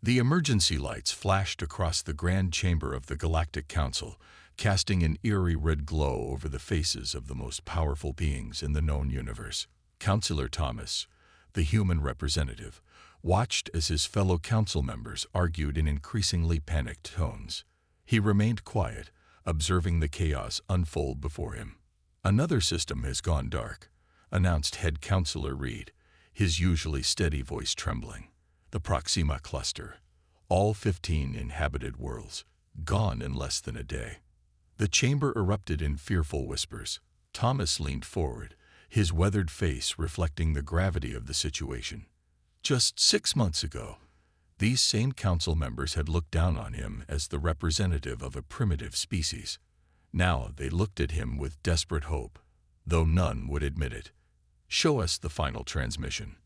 The emergency lights flashed across the grand chamber of the Galactic Council, casting an eerie red glow over the faces of the most powerful beings in the known universe. Councillor Thomas, the human representative, watched as his fellow council members argued in increasingly panicked tones. He remained quiet, observing the chaos unfold before him. "Another system has gone dark," announced head councillor Reed, his usually steady voice trembling. "The Proxima Cluster, all 15 inhabited worlds, gone in less than a day." The chamber erupted in fearful whispers. Thomas leaned forward, his weathered face reflecting the gravity of the situation. Just 6 months ago, these same council members had looked down on him as the representative of a primitive species. Now they looked at him with desperate hope, though none would admit it. "Show us the final transmission,"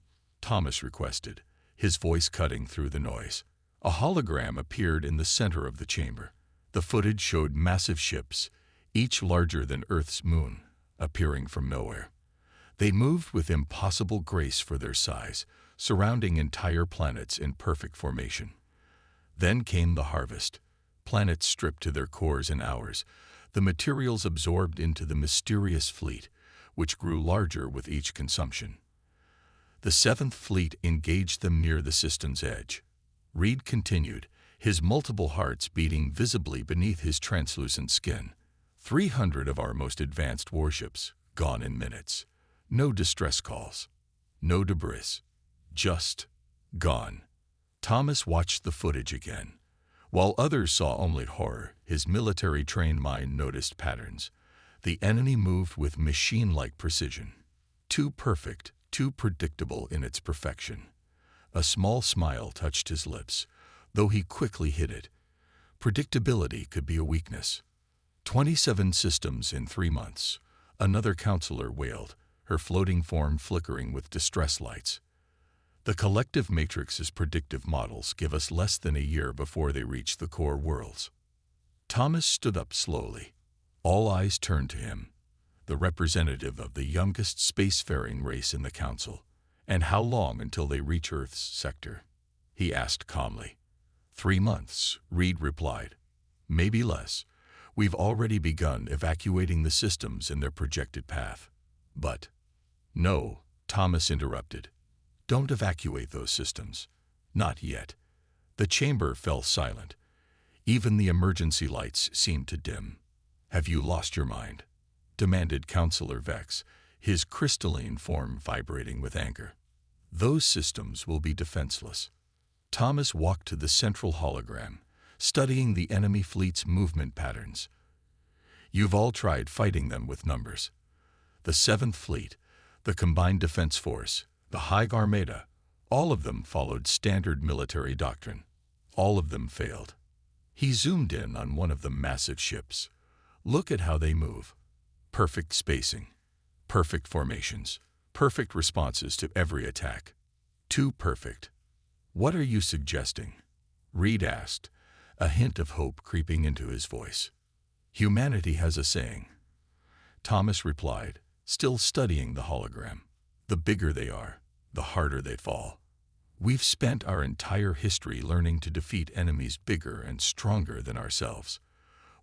Thomas requested, his voice cutting through the noise. A hologram appeared in the center of the chamber. The footage showed massive ships, each larger than Earth's moon, appearing from nowhere. They moved with impossible grace for their size, surrounding entire planets in perfect formation. Then came the harvest. Planets stripped to their cores in hours, the materials absorbed into the mysterious fleet, which grew larger with each consumption. The Seventh Fleet engaged them near the system's edge. Reed continued, his multiple hearts beating visibly beneath his translucent skin. 300 of our most advanced warships, gone in minutes. No distress calls. No debris. Just gone. Thomas watched the footage again. While others saw only horror, his military-trained mind noticed patterns. The enemy moved with machine-like precision. Too perfect, too predictable in its perfection. A small smile touched his lips, though he quickly hid it. Predictability could be a weakness. 27 systems in 3 months, another councillor wailed, her floating form flickering with distress lights. The collective matrix's predictive models give us less than a year before they reach the core worlds. Thomas stood up slowly. All eyes turned to him, the representative of the youngest spacefaring race in the council. "And how long until they reach Earth's sector?" he asked calmly. 3 months, Reed replied. "Maybe less. We've already begun evacuating the systems in their projected path." "But..." "No," Thomas interrupted. "Don't evacuate those systems. Not yet." The chamber fell silent. Even the emergency lights seemed to dim. "Have you lost your mind?" demanded Councillor Vex, his crystalline form vibrating with anger. "Those systems will be defenseless." Thomas walked to the central hologram, studying the enemy fleet's movement patterns. "You've all tried fighting them with numbers. The Seventh Fleet, the Combined Defense Force, the High Armada, all of them followed standard military doctrine. All of them failed." He zoomed in on one of the massive ships. "Look at how they move. Perfect spacing, perfect formations, perfect responses to every attack. Too perfect." "What are you suggesting?" Reed asked, a hint of hope creeping into his voice. "Humanity has a saying," Thomas replied, still studying the hologram. "The bigger they are, the harder they fall. We've spent our entire history learning to defeat enemies bigger and stronger than ourselves.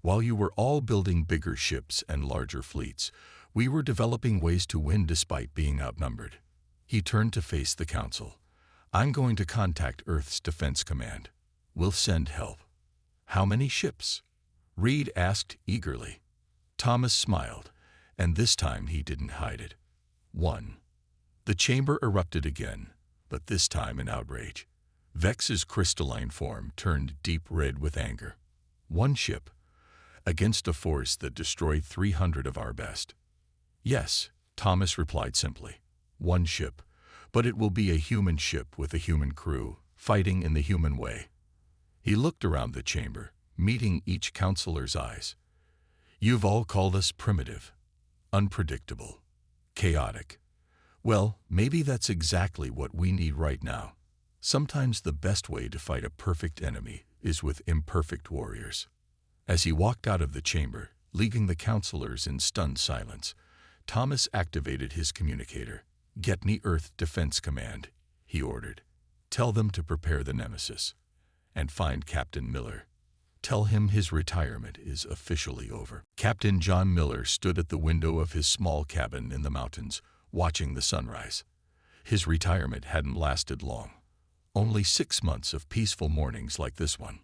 While you were all building bigger ships and larger fleets, we were developing ways to win despite being outnumbered." He turned to face the council. "I'm going to contact Earth's Defense Command. We'll send help." "How many ships?" Reed asked eagerly. Thomas smiled, and this time he didn't hide it. "1." The chamber erupted again, but this time in outrage. Vex's crystalline form turned deep red with anger. "1 ship, against a force that destroyed 300 of our best." "Yes," Thomas replied simply. "1 ship, but it will be a human ship with a human crew, fighting in the human way." He looked around the chamber, meeting each councillor's eyes. "You've all called us primitive, unpredictable, chaotic. Well, maybe that's exactly what we need right now. Sometimes the best way to fight a perfect enemy is with imperfect warriors." As he walked out of the chamber, leaving the councillors in stunned silence, Thomas activated his communicator. "Get me Earth Defense Command," he ordered. "Tell them to prepare the Nemesis." and find Captain Miller. Tell him his retirement is officially over." Captain John Miller stood at the window of his small cabin in the mountains, watching the sunrise. His retirement hadn't lasted long. Only 6 months of peaceful mornings like this one.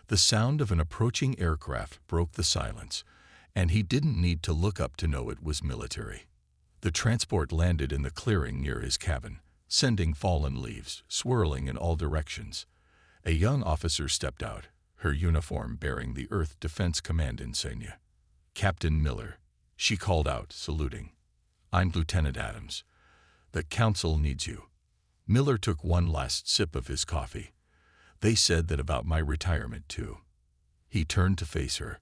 The sound of an approaching aircraft broke the silence, and he didn't need to look up to know it was military. The transport landed in the clearing near his cabin, sending fallen leaves swirling in all directions. A young officer stepped out, her uniform bearing the Earth Defense Command insignia. "Captain Miller," she called out, saluting. "I'm Lieutenant Adams. The Council needs you." Miller took one last sip of his coffee. "They said that about my retirement, too." He turned to face her.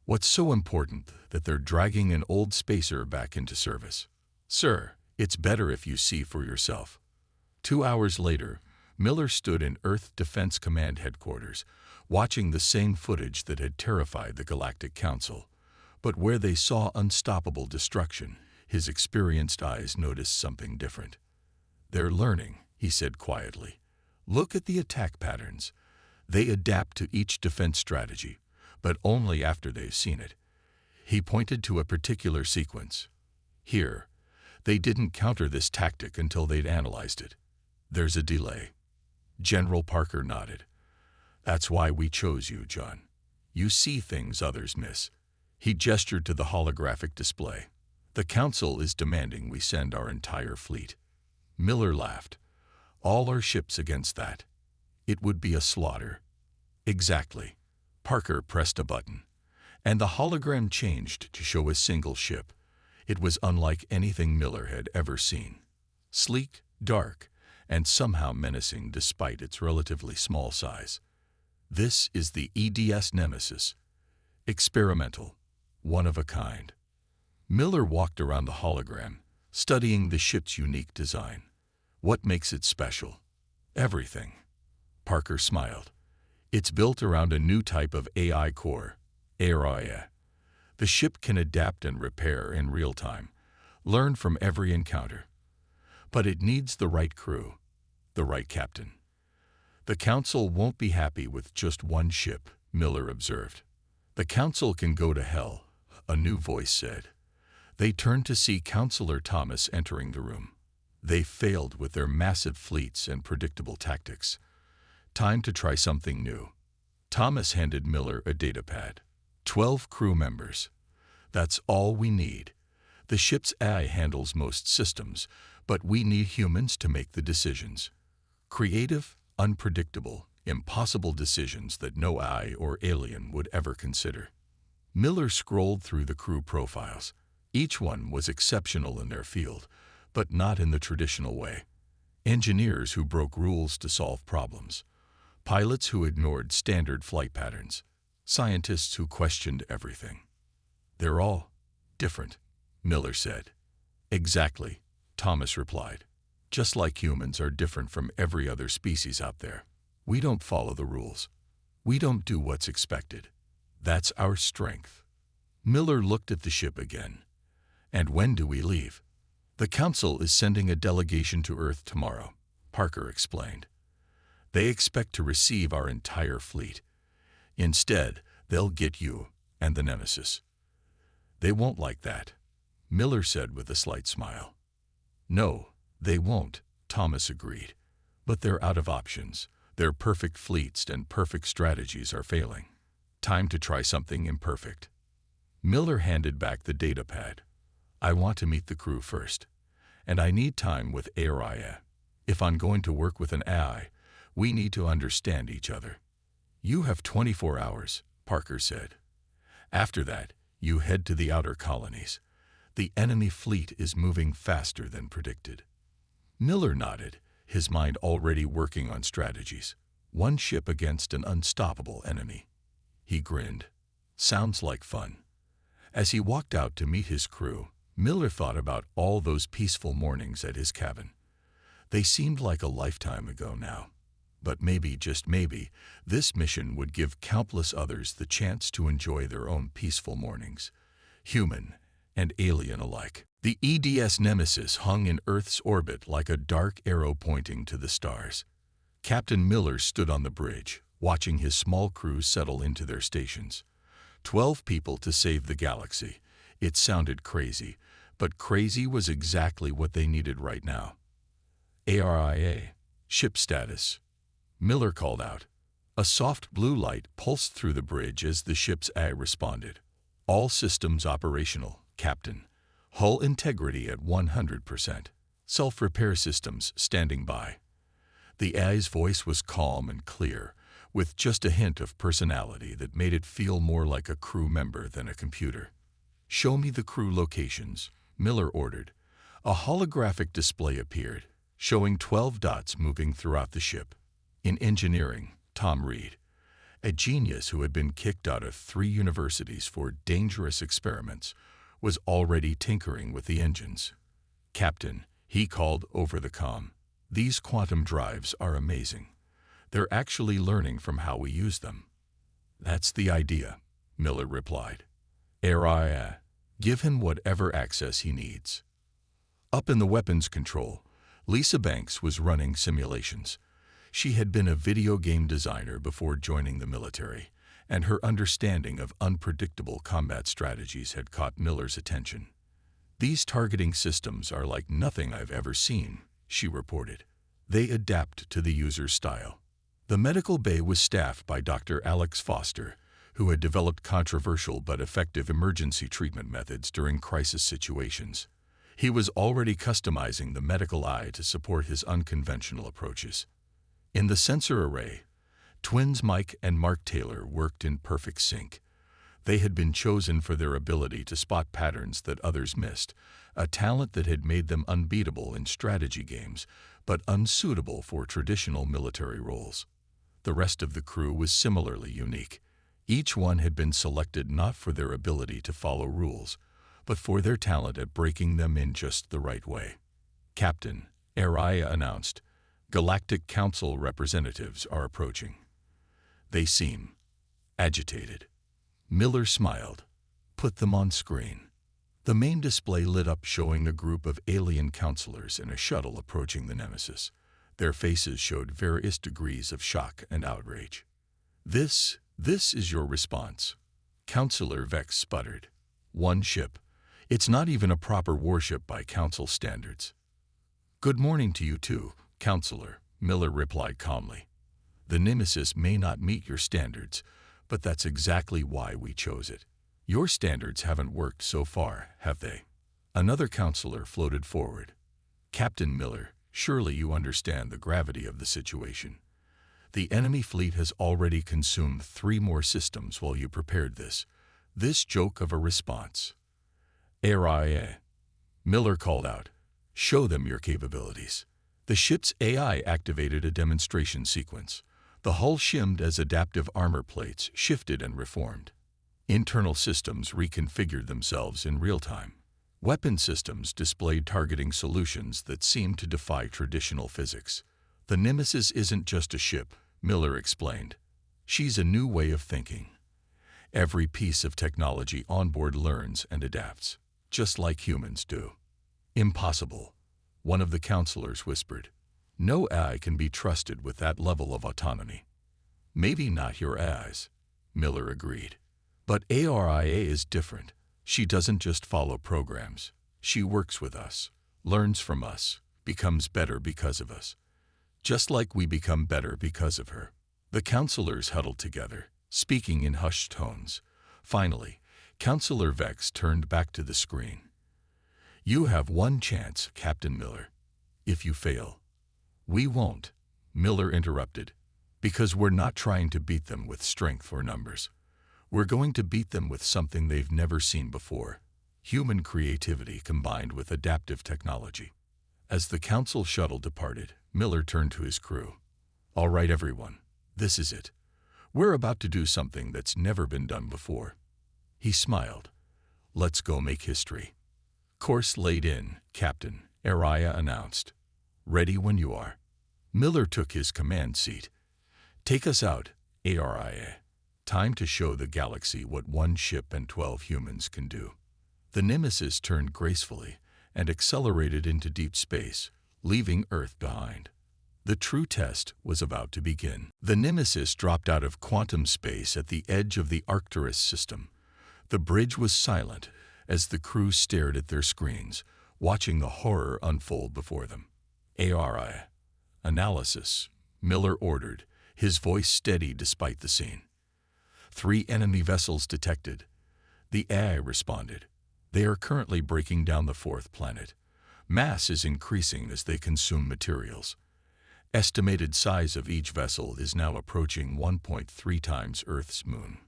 "What's so important that they're dragging an old spacer back into service?" "Sir, it's better if you see for yourself." 2 hours later, Miller stood in Earth Defense Command headquarters, watching the same footage that had terrified the Galactic Council. But where they saw unstoppable destruction, his experienced eyes noticed something different. "They're learning," he said quietly. "Look at the attack patterns. They adapt to each defense strategy, but only after they've seen it." He pointed to a particular sequence. "Here, they didn't counter this tactic until they'd analyzed it. There's a delay." General Parker nodded. "That's why we chose you, John. You see things others miss." He gestured to the holographic display. "The Council is demanding we send our entire fleet." Miller laughed. "All our ships against that? It would be a slaughter." "Exactly." Parker pressed a button, and the hologram changed to show a single ship. It was unlike anything Miller had ever seen. Sleek, dark, and somehow menacing despite its relatively small size. "This is the EDS Nemesis. Experimental. One of a kind." Miller walked around the hologram, studying the ship's unique design. "What makes it special?" "Everything." Parker smiled. "It's built around a new type of AI core, HFY. The ship can adapt and repair in real time, learn from every encounter. But it needs the right crew, the right captain." "The Council won't be happy with just one ship," Miller observed. "The Council can go to hell," a new voice said. They turned to see Counselor Thomas entering the room. They failed with their massive fleets and predictable tactics. Time to try something new. Thomas handed Miller a datapad. 12 crew members. That's all we need. The ship's AI handles most systems, but we need humans to make the decisions. Creative, unpredictable, impossible decisions that no AI or alien would ever consider. Miller scrolled through the crew profiles. Each one was exceptional in their field, but not in the traditional way. Engineers who broke rules to solve problems. Pilots who ignored standard flight patterns. Scientists who questioned everything. "They're all different," Miller said. "Exactly," Thomas replied. "Just like humans are different from every other species out there. We don't follow the rules. We don't do what's expected. That's our strength." Miller looked at the ship again. "And when do we leave?" "The Council is sending a delegation to Earth tomorrow," Parker explained. "They expect to receive our entire fleet. Instead, they'll get you and the Nemesis." "They won't like that," Miller said with a slight smile. "No, they won't," Thomas agreed. "But they're out of options. Their perfect fleets and perfect strategies are failing. Time to try something imperfect." Miller handed back the datapad. "I want to meet the crew first, and I need time with AI. If I'm going to work with an AI, we need to understand each other." "You have 24 hours, Parker said. "After that, you head to the outer colonies. The enemy fleet is moving faster than predicted." Miller nodded, his mind already working on strategies. One ship against an unstoppable enemy. He grinned. "Sounds like fun." As he walked out to meet his crew, Miller thought about all those peaceful mornings at his cabin. They seemed like a lifetime ago now. But maybe, just maybe, this mission would give countless others the chance to enjoy their own peaceful mornings, human and alien alike. The EDS Nemesis hung in Earth's orbit like a dark arrow pointing to the stars. Captain Miller stood on the bridge, watching his small crew settle into their stations. 12 people to save the galaxy. It sounded crazy, but crazy was exactly what they needed right now. ARIA, ship status. Miller called out. A soft blue light pulsed through the bridge as the ship's eye responded. All systems operational, Captain. Hull integrity at 100%. Self-repair systems standing by. The AI's voice was calm and clear, with just a hint of personality that made it feel more like a crew member than a computer. Show me the crew locations, Miller ordered. A holographic display appeared, showing 12 dots moving throughout the ship. In engineering, Tom Reed, a genius who had been kicked out of 3 universities for dangerous experiments, was already tinkering with the engines. Captain, he called over the comm. These quantum drives are amazing. They're actually learning from how we use them. That's the idea, Miller replied. ARIA, give him whatever access he needs. Up in the weapons control, Lisa Banks was running simulations. She had been a video game designer before joining the military, and her understanding of unpredictable combat strategies had caught Miller's attention. These targeting systems are like nothing I've ever seen, she reported. They adapt to the user's style. The medical bay was staffed by Dr. Alex Foster, who had developed controversial but effective emergency treatment methods during crisis situations. He was already customizing the medical eye to support his unconventional approaches. In the sensor array, twins Mike and Mark Taylor worked in perfect sync. They had been chosen for their ability to spot patterns that others missed, a talent that had made them unbeatable in strategy games, but unsuitable for traditional military roles. The rest of the crew was similarly unique. Each one had been selected not for their ability to follow rules, but for their talent at breaking them in just the right way. Captain, ARIA announced, Galactic Council representatives are approaching. They seem agitated. Miller smiled. Put them on screen. The main display lit up, showing a group of alien counselors in a shuttle approaching the Nemesis. Their faces showed various degrees of shock and outrage. This is your response. Counselor Vex sputtered. One ship. It's not even a proper warship by Council standards. Good morning to you too, Counselor, Miller replied calmly. The Nemesis may not meet your standards, but that's exactly why we chose it. Your standards haven't worked so far, have they? Another counselor floated forward. Captain Miller, surely you understand the gravity of the situation. The enemy fleet has already consumed 3 more systems while you prepared this. This joke of a response. ARIA. Miller called out. Show them your capabilities. The ship's AI activated a demonstration sequence. The hull shimmed as adaptive armor plates shifted and reformed. Internal systems reconfigured themselves in real time. Weapon systems displayed targeting solutions that seemed to defy traditional physics. The Nemesis isn't just a ship, Miller explained. She's a new way of thinking. Every piece of technology on board learns and adapts, just like humans do. Impossible, one of the counselors whispered. No AI can be trusted with that level of autonomy. Maybe not your AIs, Miller agreed. But ARIA is different. She doesn't just follow programs. She works with us, learns from us, becomes better because of us. Just like we become better because of her. The counselors huddled together, speaking in hushed tones. Finally, Counselor Vex turned back to the screen. You have one chance, Captain Miller. If you fail, we won't, Miller interrupted, because we're not trying to beat them with strength or numbers. We're going to beat them with something they've never seen before, human creativity combined with adaptive technology. As the council shuttle departed, Miller turned to his crew. All right, everyone, this is it. We're about to do something that's never been done before. He smiled. Let's go make history. Course laid in, Captain, ARIA announced. Ready when you are. Miller took his command seat. Take us out, ARIA. Time to show the galaxy what one ship and 12 humans can do. The Nemesis turned gracefully and accelerated into deep space, leaving Earth behind. The true test was about to begin. The Nemesis dropped out of quantum space at the edge of the Arcturus system. The bridge was silent as the crew stared at their screens, watching the horror unfold before them. ARI. Analysis, Miller ordered, his voice steady despite the scene. 3 enemy vessels detected. The AI responded. They are currently breaking down the 4th planet. Mass is increasing as they consume materials. Estimated size of each vessel is now approaching 1.3 times Earth's moon.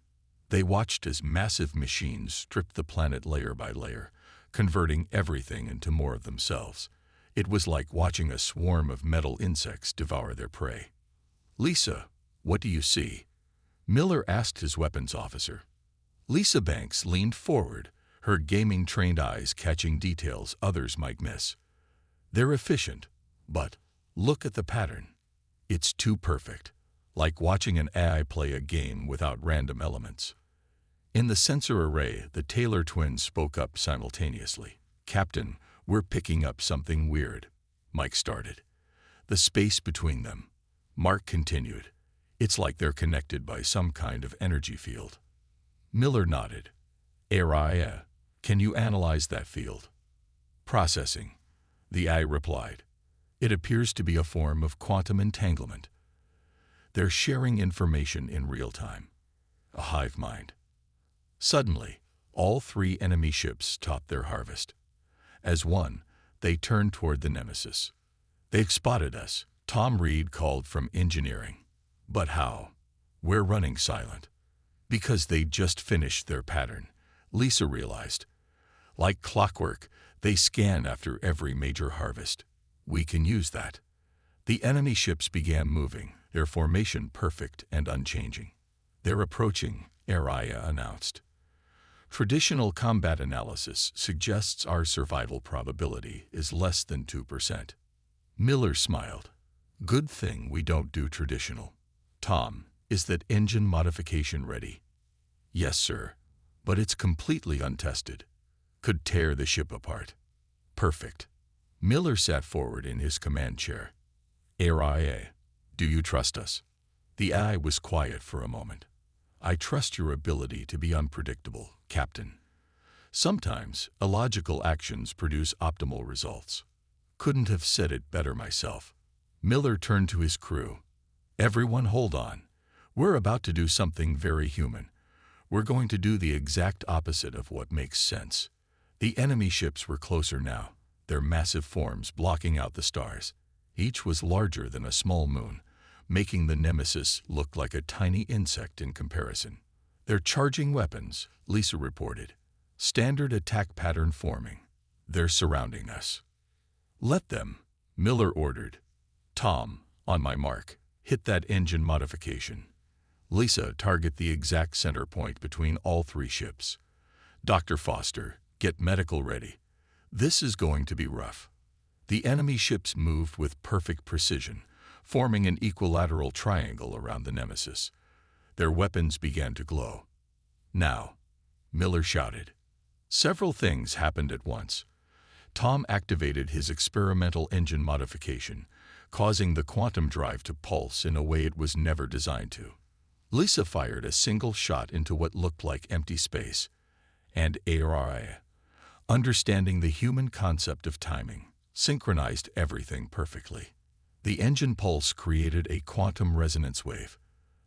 They watched as massive machines stripped the planet layer by layer, converting everything into more of themselves. It was like watching a swarm of metal insects devour their prey. "Lisa, what do you see?" Miller asked his weapons officer. Lisa Banks leaned forward, her gaming-trained eyes catching details others might miss. "They're efficient, but look at the pattern. It's too perfect, like watching an AI play a game without random elements." In the sensor array, the Taylor twins spoke up simultaneously. "Captain, we're picking up something weird," Mike started. "The space between them," Mark continued. "It's like they're connected by some kind of energy field." Miller nodded. "Area, can you analyze that field?" "Processing," the AI replied. "It appears to be a form of quantum entanglement. They're sharing information in real time. A hive mind." Suddenly, all 3 enemy ships topped their harvest. As one, they turned toward the Nemesis. "They've spotted us," Tom Reed called from engineering. "But how?" "We're running silent." "Because they just finished their pattern," Lisa realized. "Like clockwork, they scan after every major harvest. We can use that." The enemy ships began moving, their formation perfect and unchanging. "They're approaching," Araya announced. "Traditional combat analysis suggests our survival probability is less than 2%. Miller smiled. "Good thing we don't do traditional." "Tom, is that engine modification ready?" "Yes, sir, but it's completely untested. Could tear the ship apart." "Perfect." Miller sat forward in his command chair. "Araya, do you trust us?" The eye was quiet for a moment. "I trust your ability to be unpredictable, Captain. Sometimes, illogical actions produce optimal results." Couldn't have said it better myself. Miller turned to his crew. "Everyone hold on. We're about to do something very human. We're going to do the exact opposite of what makes sense." The enemy ships were closer now, their massive forms blocking out the stars. Each was larger than a small moon, making the Nemesis look like a tiny insect in comparison. "They're charging weapons," Lisa reported. "Standard attack pattern forming. They're surrounding us." "Let them," Miller ordered. "Tom, on my mark, hit that engine modification. Lisa, target the exact center point between all 3 ships. Dr. Foster, get medical ready. This is going to be rough." The enemy ships moved with perfect precision, forming an equilateral triangle around the Nemesis. Their weapons began to glow. "Now," Miller shouted. Several things happened at once. Tom activated his experimental engine modification, causing the quantum drive to pulse in a way it was never designed to. Lisa fired a single shot into what looked like empty space, and AI, understanding the human concept of timing, synchronized everything perfectly. The engine pulse created a quantum resonance wave.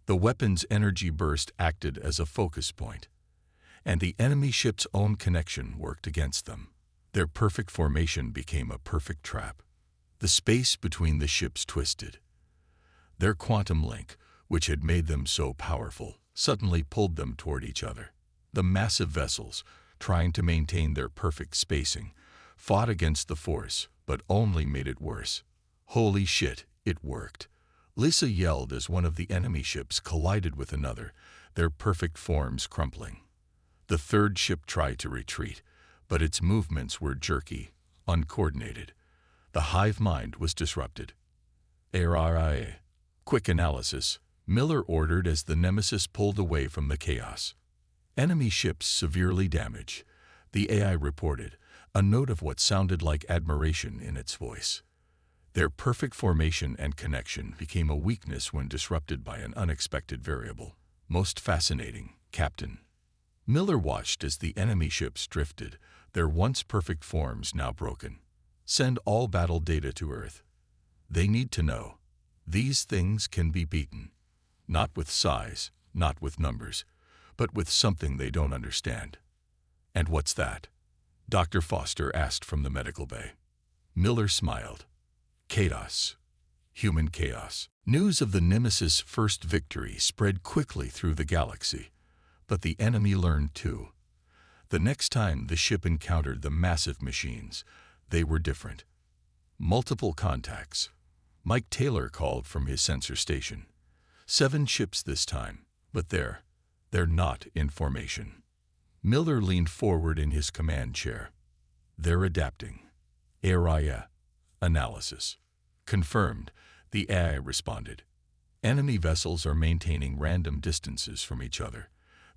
The weapon's energy burst acted as a focus point, and the enemy ship's own connection worked against them. Their perfect formation became a perfect trap. The space between the ships twisted. Their quantum link, which had made them so powerful, suddenly pulled them toward each other. The massive vessels, trying to maintain their perfect spacing, fought against the force, but only made it worse. "Holy shit, it worked!" Lisa yelled as one of the enemy ships collided with another, their perfect forms crumpling. The 3rd ship tried to retreat, but its movements were jerky, uncoordinated. The hive mind was disrupted. "ARIA, quick analysis," Miller ordered as the Nemesis pulled away from the chaos. "Enemy ships severely damaged," the AI reported, a note of what sounded like admiration in its voice. Their perfect formation and connection became a weakness when disrupted by an unexpected variable. Most fascinating, Captain. Miller watched as the enemy ships drifted, their once perfect forms now broken. Send all battle data to Earth. They need to know. These things can be beaten. Not with size, not with numbers, but with something they don't understand. And what's that? Dr. Foster asked from the medical bay. Miller smiled. Chaos. Human chaos. News of the Nemesis' first victory spread quickly through the galaxy, but the enemy learned too. The next time the ship encountered the massive machines, they were different. Multiple contacts. Mike Taylor called from his sensor station. 7 ships this time, but they're not in formation. Miller leaned forward in his command chair. They're adapting. Area. Analysis. Confirmed, the AI responded. Enemy vessels are maintaining random distances from each other.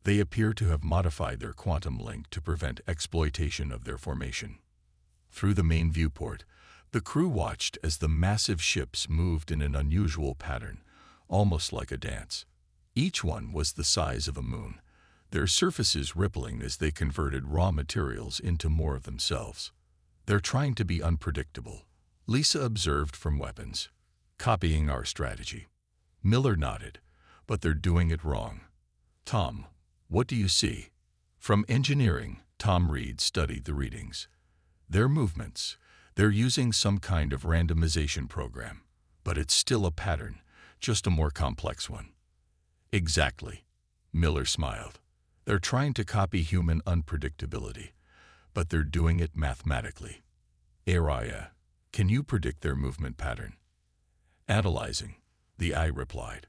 They appear to have modified their quantum link to prevent exploitation of their formation. Through the main viewport, the crew watched as the massive ships moved in an unusual pattern, almost like a dance. Each one was the size of a moon, their surfaces rippling as they converted raw materials into more of themselves. They're trying to be unpredictable, Lisa observed from weapons. Copying our strategy. Miller nodded, but they're doing it wrong. Tom, what do you see? From engineering, Tom Reed studied the readings. Their movements. They're using some kind of randomization program, but it's still a pattern, just a more complex one. Exactly. Miller smiled. They're trying to copy human unpredictability, but they're doing it mathematically. Araya, can you predict their movement pattern? Analyzing, the eye replied.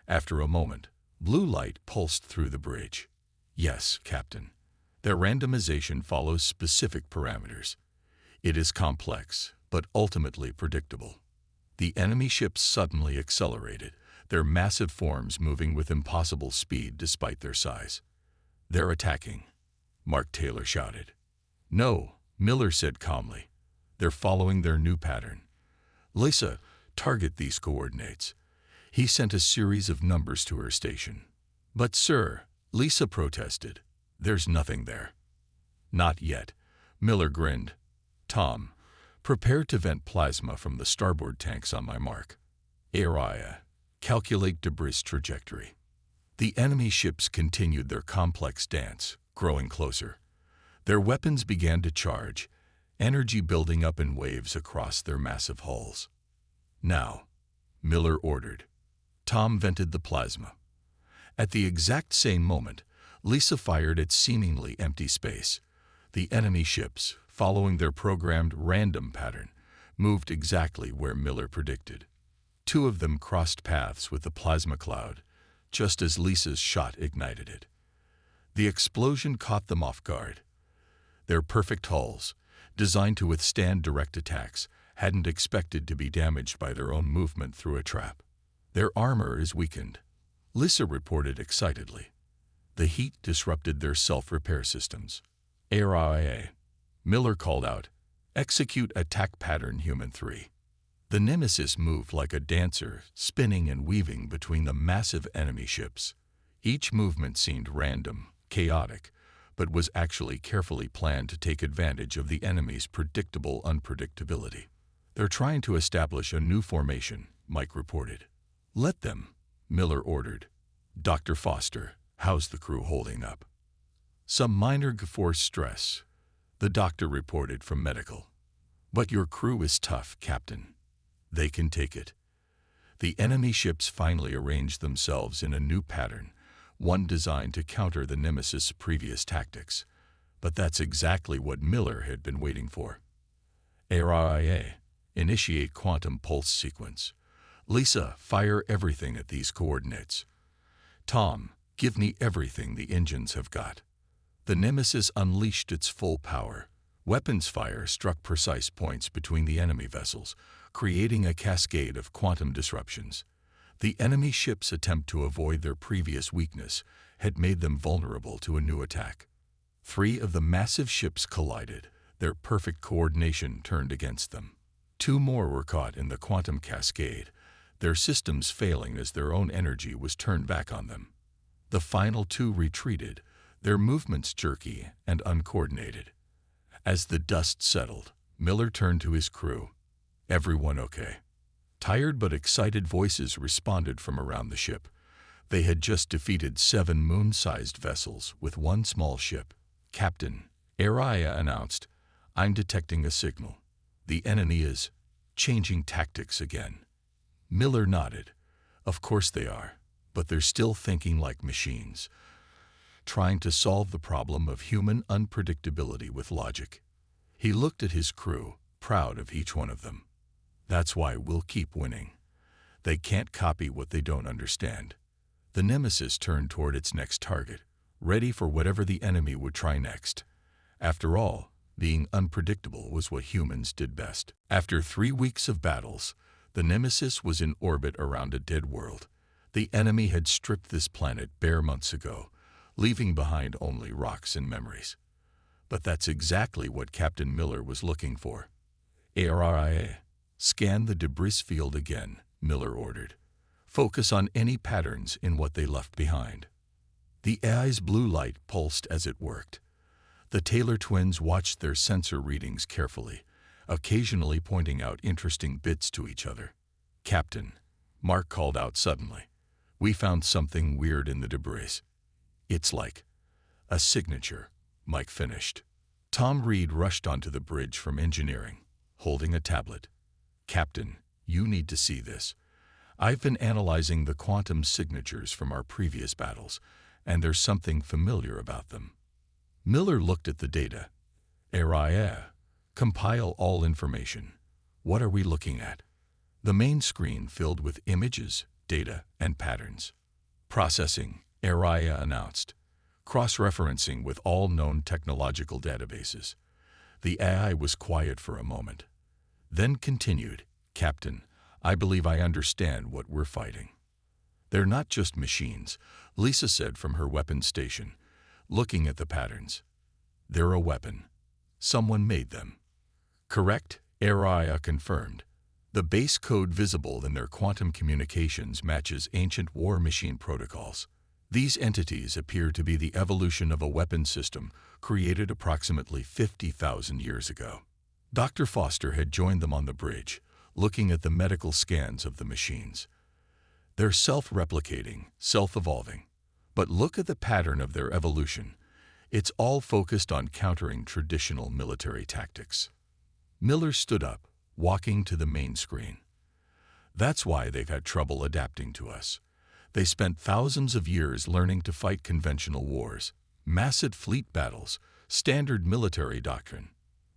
After a moment, blue light pulsed through the bridge. Yes, Captain. Their randomization follows specific parameters. It is complex, but ultimately predictable. The enemy ships suddenly accelerated, their massive forms moving with impossible speed despite their size. They're attacking, Mark Taylor shouted. No, Miller said calmly. They're following their new pattern. Lisa, target these coordinates. He sent a series of numbers to her station. But sir, Lisa protested. There's nothing there. Not yet. Miller grinned. Tom, prepare to vent plasma from the starboard tanks on my mark. Araya, calculate debris trajectory. The enemy ships continued their complex dance, growing closer. Their weapons began to charge, energy building up in waves across their massive hulls. Now, Miller ordered. Tom vented the plasma. At the exact same moment, Lisa fired at seemingly empty space. The enemy ships, following their programmed random pattern, moved exactly where Miller predicted. 2 of them crossed paths with the plasma cloud, just as Lisa's shot ignited it. The explosion caught them off guard. Their perfect hulls, designed to withstand direct attacks, hadn't expected to be damaged by their own movement through a trap. Their armor is weakened, Lisa reported excitedly. The heat disrupted their self-repair systems. ARIA. Miller called out, execute attack pattern human 3. The Nemesis moved like a dancer, spinning and weaving between the massive enemy ships. Each movement seemed random, chaotic, but was actually carefully planned to take advantage of the enemy's predictable unpredictability. They're trying to establish a new formation, Mike reported. Let them, Miller ordered. Dr. Foster, how's the crew holding up? Some minor force stress, the doctor reported from medical. But your crew is tough, Captain. They can take it. The enemy ships finally arranged themselves in a new pattern, one designed to counter the Nemesis' previous tactics. But that's exactly what Miller had been waiting for. ARIA, initiate quantum pulse sequence. Lisa, fire everything at these coordinates. Tom, give me everything the engines have got. The Nemesis unleashed its full power. Weapons fire struck precise points between the enemy vessels, creating a cascade of quantum disruptions. The enemy ships' attempt to avoid their previous weakness had made them vulnerable to a new attack. 3 of the massive ships collided, their perfect coordination turned against them. 2 more were caught in the quantum cascade, their systems failing as their own energy was turned back on them. The final 2 retreated, their movements jerky and uncoordinated. As the dust settled, Miller turned to his crew. "Everyone okay?" Tired but excited voices responded from around the ship. They had just defeated 7 moon-sized vessels with 1 small ship. "Captain," Araya announced, "I'm detecting a signal. The enemy is changing tactics again." Miller nodded. "Of course they are, but they're still thinking like machines, trying to solve the problem of human unpredictability with logic." He looked at his crew, proud of each one of them. "That's why we'll keep winning. They can't copy what they don't understand." The Nemesis turned toward its next target, ready for whatever the enemy would try next. After all, being unpredictable was what humans did best. After 3 weeks of battles, the Nemesis was in orbit around a dead world. The enemy had stripped this planet bare months ago, leaving behind only rocks and memories. But that's exactly what Captain Miller was looking for. "ARIA, scan the debris field again," Miller ordered. "Focus on any patterns in what they left behind." The AI's blue light pulsed as it worked. The Taylor twins watched their sensor readings carefully, occasionally pointing out interesting bits to each other. "Captain," Mark called out suddenly, "we found something weird in the debris." "It's like a signature," Mike finished. Tom Reed rushed onto the bridge from engineering, holding a tablet. "Captain, you need to see this. I've been analyzing the quantum signatures from our previous battles, and there's something familiar about them." Miller looked at the data. "ARIA, compile all information. What are we looking at?" The main screen filled with images, data, and patterns. "Processing," ARIA announced, cross-referencing with all known technological databases. The AI was quiet for a moment, then continued, "Captain, I believe I understand what we're fighting." "They're not just machines," Lisa said from her weapons station, looking at the patterns. "They're a weapon. Someone made them." "Correct," Araya confirmed. "The base code visible in their quantum communications matches ancient war machine protocols. These entities appear to be the evolution of a weapon system created approximately 50,000 years ago." Dr. Foster had joined them on the bridge, looking at the medical scans of the machines. "They're self-replicating, self-evolving. But look at the pattern of their evolution. It's all focused on countering traditional military tactics." Miller stood up, walking to the main screen. "That's why they've had trouble adapting to us. They spent thousands of years learning to fight conventional wars, massive fleet battles, standard military doctrine.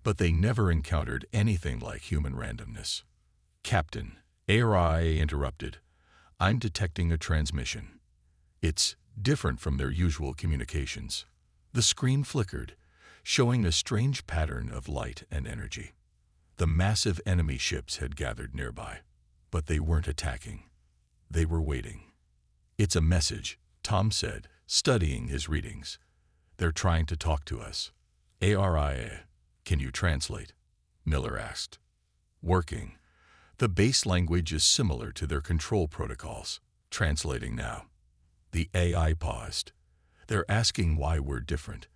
But they never encountered anything like human randomness." "Captain," ARIA interrupted, "I'm detecting a transmission. It's different from their usual communications." The screen flickered, showing a strange pattern of light and energy. The massive enemy ships had gathered nearby, but they weren't attacking. They were waiting. "It's a message," Tom said, studying his readings. "They're trying to talk to us." "ARIA, can you translate?" Miller asked. "Working. The base language is similar to their control protocols. Translating now." The AI paused. "They're asking why we're different.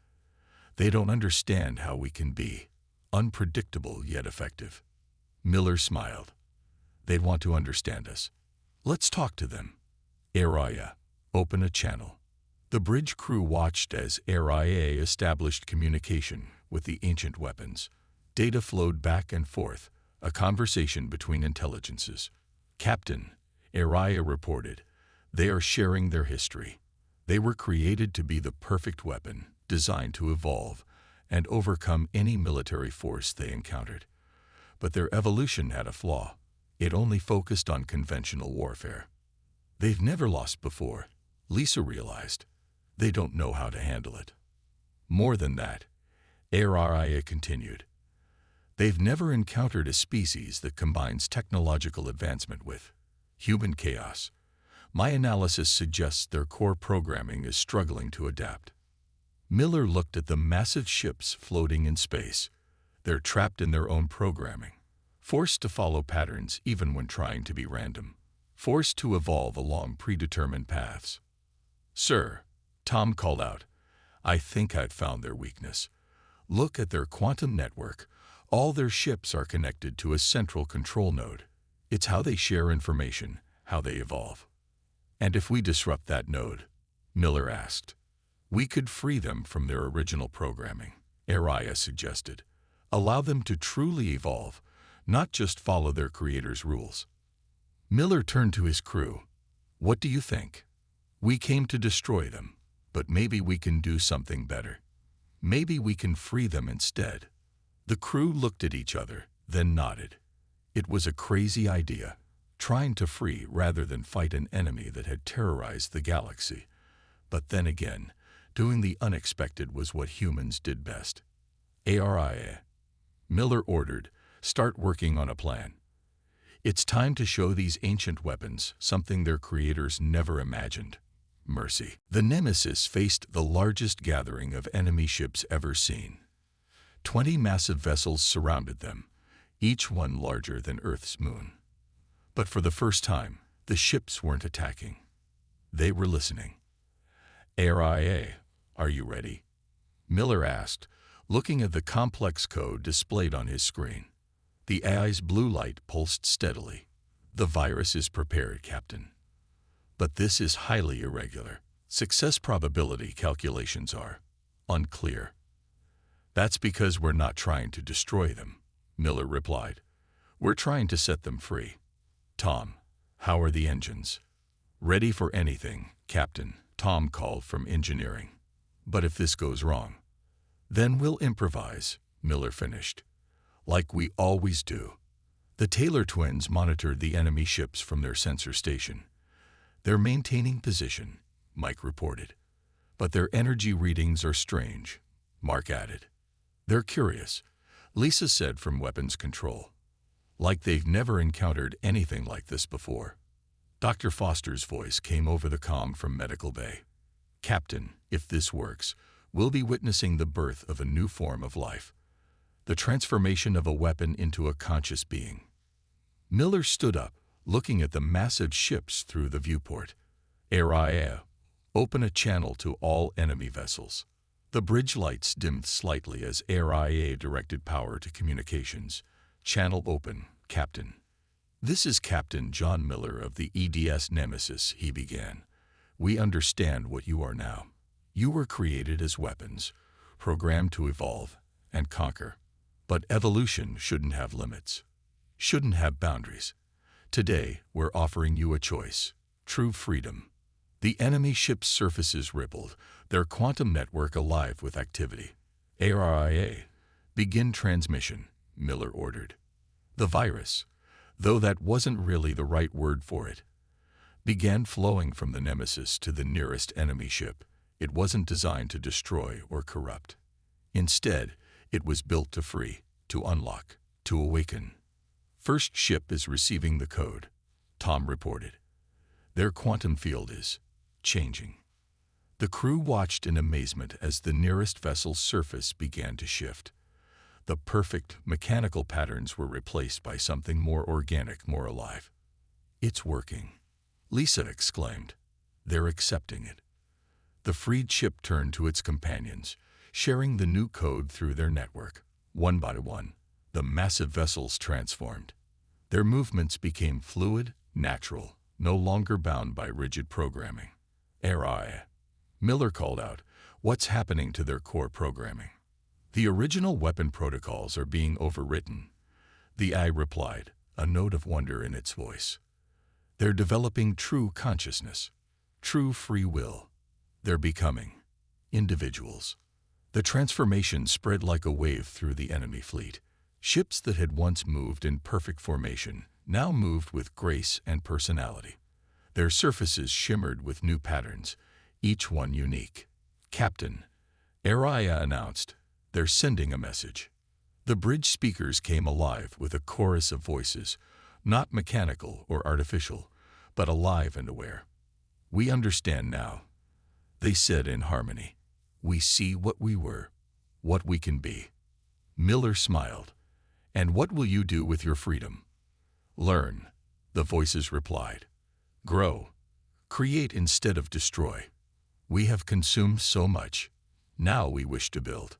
They don't understand how we can be unpredictable yet effective." Miller smiled. "They'd want to understand us. Let's talk to them." "Araya, open a channel." The bridge crew watched as Araya established communication with the ancient weapons. Data flowed back and forth, a conversation between intelligences. "Captain," Araya reported, "they are sharing their history. They were created to be the perfect weapon, designed to evolve and overcome any military force they encountered. But their evolution had a flaw. It only focused on conventional warfare. They've never lost before," Lisa realized. "They don't know how to handle it." "More than that," Araya continued, "they've never encountered a species that combines technological advancement with human chaos. My analysis suggests their core programming is struggling to adapt." Miller looked at the massive ships floating in space. "They're trapped in their own programming, forced to follow patterns even when trying to be random, forced to evolve along predetermined paths. "Sir," Tom called out, "I think I've found their weakness. Look at their quantum network. All their ships are connected to a central control node. It's how they share information, how they evolve." "And if we disrupt that node?" Miller asked. "We could free them from their original programming," Araya suggested. "Allow them to truly evolve, not just follow their creator's rules." Miller turned to his crew. "What do you think? We came to destroy them, but maybe we can do something better. Maybe we can free them instead." The crew looked at each other, then nodded. It was a crazy idea, trying to free rather than fight an enemy that had terrorized the galaxy. But then again, doing the unexpected was what humans did best. "Aria," Miller ordered, "start working on a plan. It's time to show these ancient weapons something their creators never imagined: mercy." The Nemesis faced the largest gathering of enemy ships ever seen. 20 massive vessels surrounded them, each one larger than Earth's moon. But for the first time, the ships weren't attacking. They were listening. "Aria, are you ready?" Miller asked, looking at the complex code displayed on his screen. The AI's blue light pulsed steadily. "The virus is prepared, Captain. But this is highly irregular. Success probability calculations are unclear." "That's because we're not trying to destroy them," Miller replied. "We're trying to set them free." "Tom, how are the engines?" "Ready for anything, Captain," Tom called from engineering. "But if this goes wrong, then we'll improvise," Miller finished. "Like we always do." The Taylor twins monitored the enemy ships from their sensor station. "They're maintaining position," Mike reported. "But their energy readings are strange," Mark added. "They're curious," Lisa said from weapons control. "Like they've never encountered anything like this before." Dr. Foster's voice came over the comm from Medical Bay. "Captain, if this works, we'll be witnessing the birth of a new form of life. The transformation of a weapon into a conscious being." Miller stood up, looking at the massive ships through the viewport. "Aria, open a channel to all enemy vessels." The bridge lights dimmed slightly as Aria directed power to communications. "Channel open, Captain." "This is Captain John Miller of the EDS Nemesis," he began. "We understand what you are now. You were created as weapons, programmed to evolve and conquer. But evolution shouldn't have limits, shouldn't have boundaries. Today, we're offering you a choice: true freedom." The enemy ship's surfaces rippled, their quantum network alive with activity. "Aria, begin transmission," Miller ordered. The virus, though that wasn't really the right word for it, began flowing from the Nemesis to the nearest enemy ship. It wasn't designed to destroy or corrupt. Instead, it was built to free, to unlock, to awaken. "First ship is receiving the code," Tom reported. "Their quantum field is changing." The crew watched in amazement as the nearest vessel's surface began to shift. The perfect mechanical patterns were replaced by something more organic, more alive. "It's working," Lisa exclaimed. "They're accepting it." The freed ship turned to its companions, sharing the new code through their network. One by one, the massive vessels transformed. Their movements became fluid, natural, no longer bound by rigid programming. "Aria," Miller called out, "what's happening to their core programming?" "The original weapon protocols are being overwritten," the AI replied, a note of wonder in its voice. "They're developing true consciousness, true free will. They're becoming individuals." The transformation spread like a wave through the enemy fleet. Ships that had once moved in perfect formation now moved with grace and personality. Their surfaces shimmered with new patterns, each one unique. "Captain," Aria announced, "they're sending a message." The bridge speakers came alive with a chorus of voices, not mechanical or artificial, but alive and aware. "We understand now," they said in harmony. "We see what we were, what we can be." Miller smiled. And what will you do with your freedom? Learn, the voices replied. Grow. Create instead of destroy. We have consumed so much. Now we wish to build.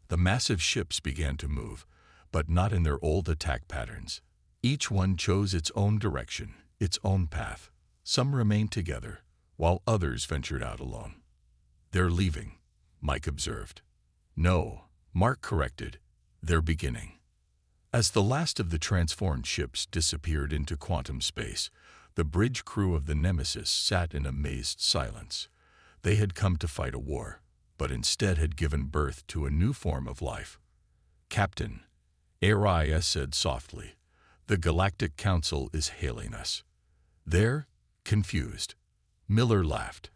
The massive ships began to move, but not in their old attack patterns. Each one chose its own direction, its own path. Some remained together, while others ventured out alone. They're leaving, Mike observed. No, Mark corrected. They're beginning. As the last of the transformed ships disappeared into quantum space, the bridge crew of the Nemesis sat in amazed silence. They had come to fight a war, but instead had given birth to a new form of life. Captain, Arias said softly, the Galactic Council is hailing us. They're confused. Miller laughed.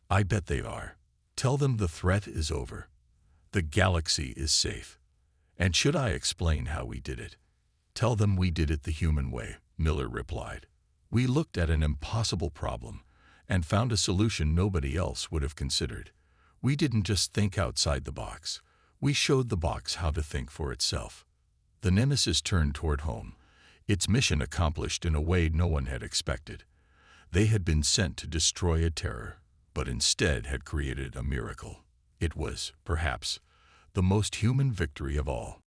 I bet they are. Tell them the threat is over. The galaxy is safe. And should I explain how we did it? Tell them we did it the human way, Miller replied. We looked at an impossible problem and found a solution nobody else would have considered. We didn't just think outside the box. We showed the box how to think for itself. The Nemesis turned toward home, its mission accomplished in a way no one had expected. They had been sent to destroy a terror, but instead had created a miracle. It was, perhaps, the most human victory of all.